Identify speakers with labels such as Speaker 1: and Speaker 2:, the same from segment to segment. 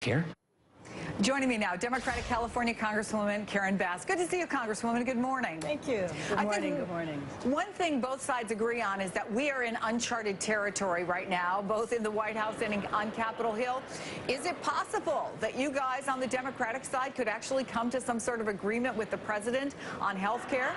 Speaker 1: care.
Speaker 2: Joining me now, Democratic California Congresswoman Karen Bass. Good to see you, Congresswoman. Good morning.
Speaker 3: Thank you. Good morning. Good morning.
Speaker 2: One thing both sides agree on is that we are in uncharted territory right now, both in the White House and on Capitol Hill. Is it possible that you guys on the Democratic side could actually come to some sort of agreement with the president on health care?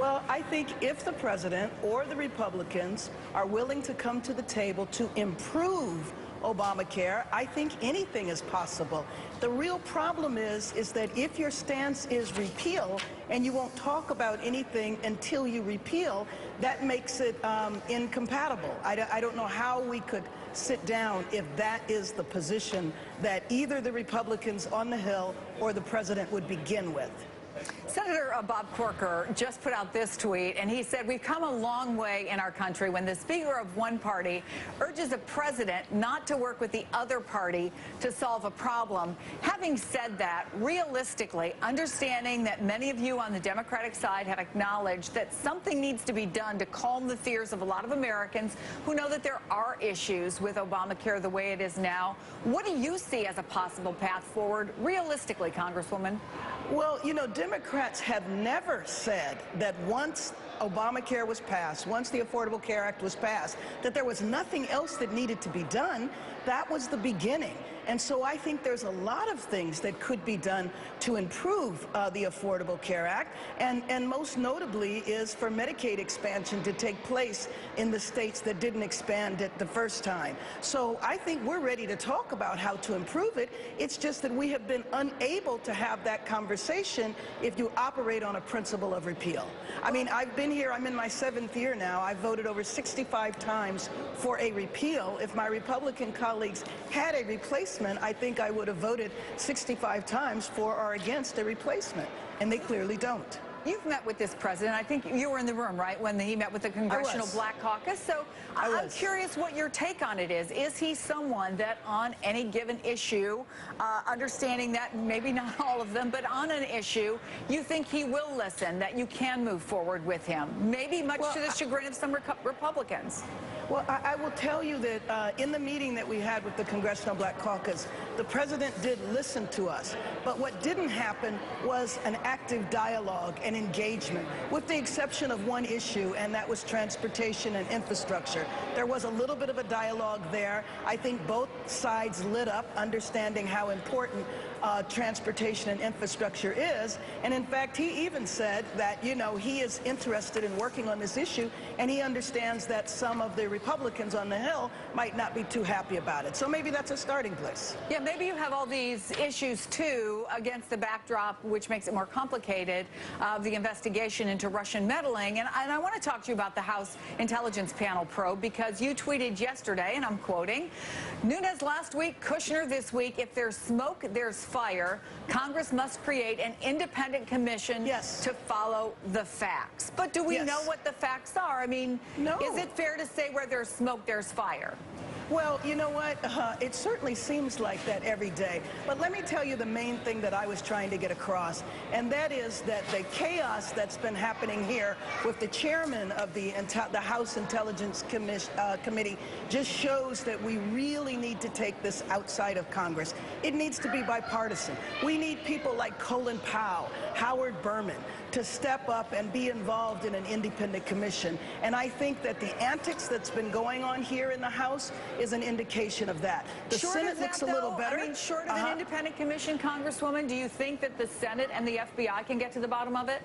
Speaker 3: Well, I think if the president or the Republicans are willing to come to the table to improve Obamacare, I think anything is possible. The real problem is that if your stance is repeal and you won't talk about anything until you repeal, that makes it incompatible. I don't know how we could sit down if that is the position that either the Republicans on the Hill or the president would begin with.
Speaker 2: Senator Bob Corker just put out this tweet, and he said, we've come a long way in our country when the speaker of one party urges a president not to work with the other party to solve a problem. Having said that, realistically, understanding that many of you on the Democratic side have acknowledged that something needs to be done to calm the fears of a lot of Americans who know that there are issues with Obamacare the way it is now, what do you see as a possible path forward, realistically, Congresswoman?
Speaker 3: Well, you know, Democrats have never said that once Obamacare was passed, once the Affordable Care Act was passed, that there was nothing else that needed to be done. That was the beginning. And so I think there's a lot of things that could be done to improve the Affordable Care Act, and most notably is for Medicaid expansion to take place in the states that didn't expand it the first time. So I think we're ready to talk about how to improve it. It's just that we have been unable to have that conversation if you operate on a principle of repeal. I mean, I've been here, I'm in my 7th year now. I've voted over 65 times for a repeal. If my Republican colleagues had a replacement, I think I would have voted 65 times for or against a replacement, and they clearly don't.
Speaker 2: You've met with this president. I think you were in the room, right, when he met with the Congressional Black Caucus. So I'm curious what your take on it is. Is he someone that on any given issue, understanding that maybe not all of them, but on an issue, you think he will listen, that you can move forward with him, maybe much to the chagrin of some Republicans?
Speaker 3: Well, I will tell you that in the meeting that we had with the Congressional Black Caucus, the president did listen to us. But what didn't happen was an active dialogue and engagement, with the exception of one issue, and that was transportation and infrastructure. There was a little bit of a dialogue there. I think both sides lit up, understanding how important transportation and infrastructure is. And in fact, he even said that, you know, he is interested in working on this issue, and he understands that some of the Republicans on the Hill might not be too happy about it. So maybe that's a starting place.
Speaker 2: Yeah, maybe you have all these issues, too, against the backdrop, which makes it more complicated, of the investigation into Russian meddling. And I want to talk to you about the House Intelligence Panel probe, because you tweeted yesterday, and I'm quoting, Nunes last week, Kushner this week, if there's smoke, there's fire. Congress must create an independent commission to follow the facts. But do we know what the facts are? I mean, is it fair to say where there's smoke, there's fire?
Speaker 3: Well, you know what? It certainly seems like that every day. But let me tell you the main thing that I was trying to get across, and that is that the chaos that's been happening here with the chairman of the House Intelligence Committee just shows that we really need to take this outside of Congress. It needs to be bipartisan. We need people like Colin Powell, Howard Berman, to step up and be involved in an independent commission. And I think that the antics that's been going on here in the House is an indication of that. The Senate looks a little better.
Speaker 2: I mean, short of an independent commission, Congresswoman, do you think that the Senate and the FBI can get to the bottom of it?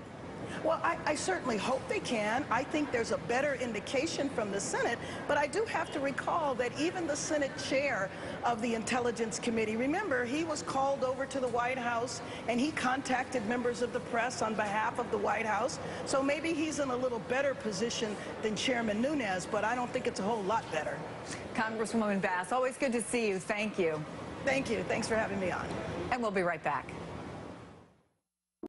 Speaker 3: Well, I certainly hope they can. I think there's a better indication from the Senate, but I do have to recall that even the Senate chair of the Intelligence Committee, remember, he was called over to the White House and he contacted members of the press on behalf of the White House. So maybe he's in a little better position than Chairman Nunes, but I don't think it's a whole lot better.
Speaker 2: Congresswoman Bass, always good to see you. Thank you.
Speaker 3: Thank you. Thanks for having me on.
Speaker 2: And we'll be right back.